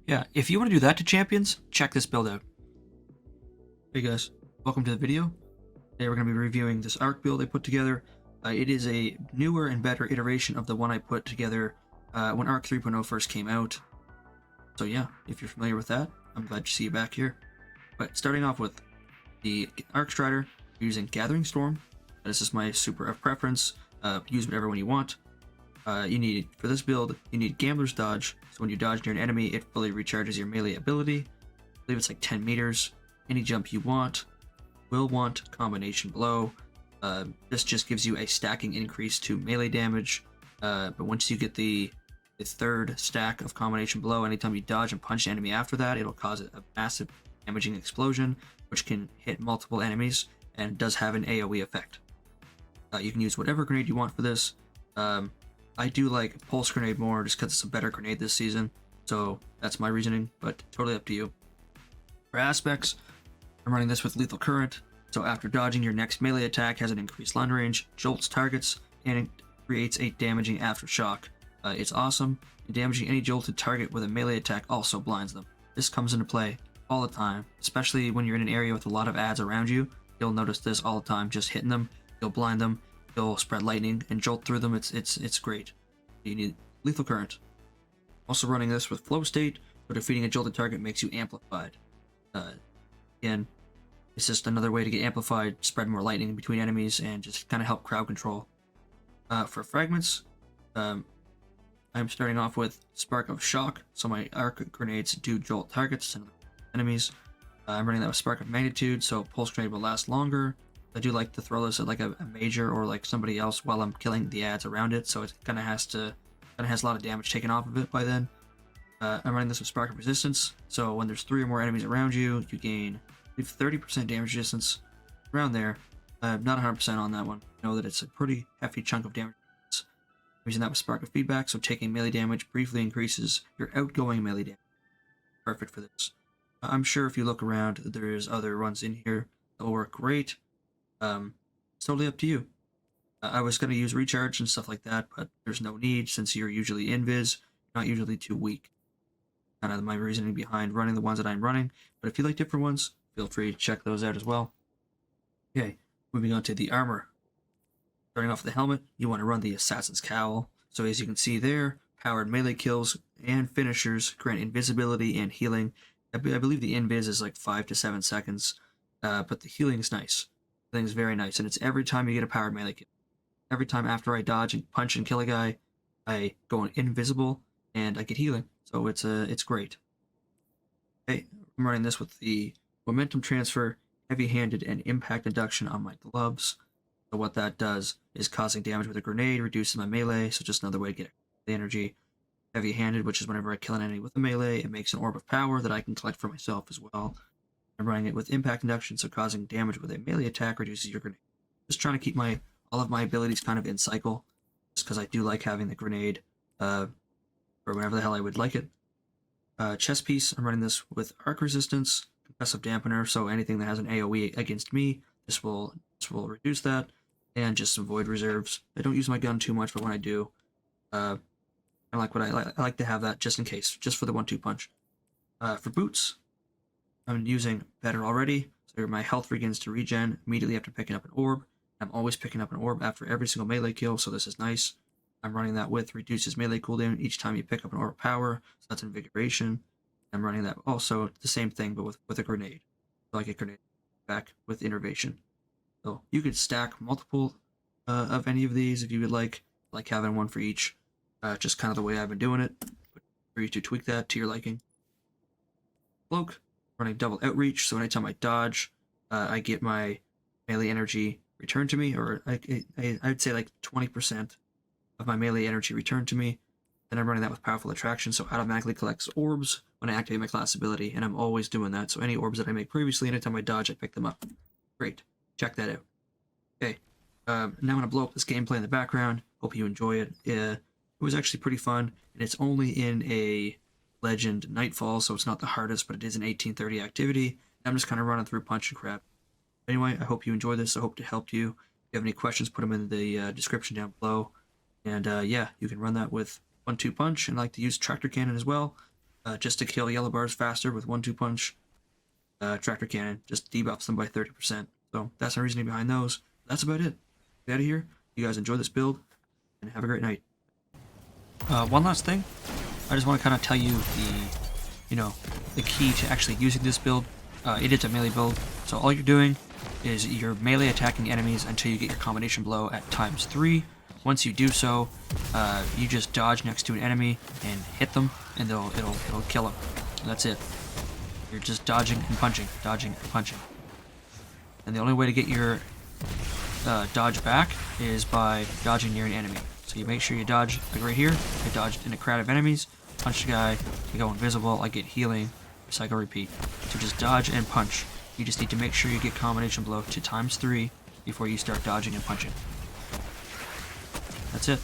Yeah, if you want to do that to champions, check this build out. Hey guys, welcome to the video. Today we're going to be reviewing this Arc build I put together. It is a newer and better iteration of the one I put together when Arc 3.0 first came out. So yeah, if you're familiar with that, I'm glad to see you back here. But starting off with the Arc Strider, using Gathering Storm. This is my super of preference. Use whatever one you want. For this build, you need Gambler's Dodge. So when you dodge near an enemy, it fully recharges your melee ability. I believe it's like 10 meters. Any jump you want. Will want Combination Blow. This just gives you a stacking increase to melee damage. But once you get the third stack of Combination Blow, anytime you dodge and punch an enemy after that, it'll cause a massive damaging explosion, which can hit multiple enemies and does have an AoE effect. You can use whatever grenade you want for this. I do like Pulse Grenade more just because it's a better grenade this season, so that's my reasoning, but totally up to you. For aspects, I'm running this with Lethal Current, so after dodging, your next melee attack has an increased land range, jolts targets, and it creates a damaging aftershock. It's awesome, and damaging any jolted target with a melee attack also blinds them. This comes into play all the time, especially when you're in an area with a lot of adds around you. You'll notice this all the time, just hitting them, you'll blind them, you'll spread lightning and jolt through them. It's great. You need Lethal Current. Also running this with Flow State, so defeating a jolted target makes you amplified. Again, it's just another way to get amplified, spread more lightning between enemies, and just kind of help crowd control. For fragments, I'm starting off with Spark of Shock, so my arc grenades do jolt targets and enemies. I'm running that with Spark of Magnitude, so Pulse Grenade will last longer. I do like to throw this at like a major or like somebody else while I'm killing the adds around it, so it kind of has a lot of damage taken off of it by then. I'm running this with Spark of Resistance, so when there's 3 or more enemies around you, you gain 30% damage resistance around there. Not 100% on that one. I know that it's a pretty hefty chunk of damage. I'm using that with Spark of Feedback, so taking melee damage briefly increases your outgoing melee damage. Perfect for this. I'm sure if you look around, there's other ones in here that will work great. It's totally up to you. I was going to use Recharge and stuff like that, but there's no need since you're usually invis, not usually too weak. Kind of my reasoning behind running the ones that I'm running, but if you like different ones, feel free to check those out as well. Okay, moving on to the armor. Starting off with the helmet, you want to run the Assassin's Cowl. So as you can see there, powered melee kills and finishers grant invisibility and healing. I believe the invis is like 5 to 7 seconds, but the healing is nice. Healing is very nice, and it's every time you get a powered melee kill. Every time after I dodge and punch and kill a guy, I go invisible and I get healing. So it's great. Okay, I'm running this with the Momentum Transfer, Heavy-Handed, and Impact Induction on my gloves. So what that does is causing damage with a grenade, reduces my melee, so just another way to get the energy. Heavy-Handed, which is whenever I kill an enemy with a melee, it makes an orb of power that I can collect for myself as well. I'm running it with Impact Induction, so causing damage with a melee attack reduces your grenade. Just trying to keep all of my abilities kind of in cycle, just because I do like having the grenade for whenever the hell I would like it. Chest Piece, I'm running this with Arc Resistance, Concussive Dampener, so anything that has an AoE against me, this will reduce that, and just some Void Reserves. I don't use my gun too much, but when I do, I like to have that just in case, just for the 1-2 punch. For boots, I'm using Better Already, so my health begins to regen immediately after picking up an orb. I'm always picking up an orb after every single melee kill, so this is nice. I'm running that with Reduces Melee Cooldown each time you pick up an orb of power, so that's Invigoration. I'm running that also the same thing, but with a grenade. So I get grenade back with Innervation. So you could stack multiple of any of these if you would like having one for each. Just kind of the way I've been doing it, but for you to tweak that to your liking. Cloak, running Double Outreach, so anytime I dodge, I get my melee energy returned to me, or I'd say like 20% of my melee energy returned to me. Then I'm running that with Powerful Attraction, so automatically collects orbs when I activate my class ability, and I'm always doing that, so any orbs that I make previously, anytime I dodge, I pick them up. Great. Check that out. Okay, now I'm going to blow up this gameplay in the background. Hope you enjoy it. It was actually pretty fun, and it's only in a Legend Nightfall, so it's not the hardest, but it is an 1830 activity. I'm just kind of running through punch and crap. Anyway, I hope you enjoyed this. I hope it helped you. If you have any questions, put them in the description down below. And yeah, you can run that with 1-2 punch, and I like to use Tractor Cannon as well. just to kill yellow bars faster with 1-2 punch. Tractor cannon just debuffs them by 30%. So that's the reasoning behind those. That's about it. Get out of here. You guys enjoy this build and have a great night. One last thing, I just want to kind of tell you the key to actually using this build. It is a melee build, so all you're doing is you're melee attacking enemies until you get your combination blow at ×3. Once you do so, you just dodge next to an enemy and hit them, and it'll kill them. And that's it. You're just dodging and punching, dodging and punching. And the only way to get your dodge back is by dodging near an enemy. So you make sure you dodge, like right here, I dodged in a crowd of enemies, punch the guy, I go invisible, I get healing, cycle repeat. So just dodge and punch. You just need to make sure you get combination blow to ×3 before you start dodging and punching. That's it.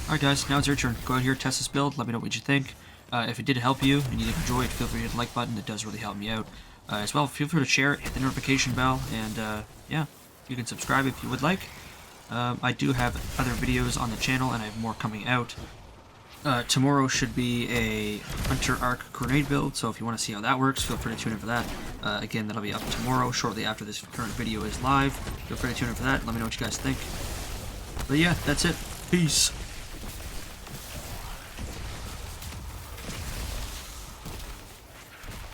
Alright guys, now it's your turn. Go out here, test this build, let me know what you think. If it did help you and you did enjoy it, feel free to hit the like button, it does really help me out. As well, feel free to share it, hit the notification bell, and yeah, you can subscribe if you would like. I do have other videos on the channel, and I have more coming out. Tomorrow should be a Hunter Arc grenade build, so if you want to see how that works, feel free to tune in for that. Again, that'll be up tomorrow, shortly after this current video is live. Feel free to tune in for that, let me know what you guys think. But yeah, that's it. Peace.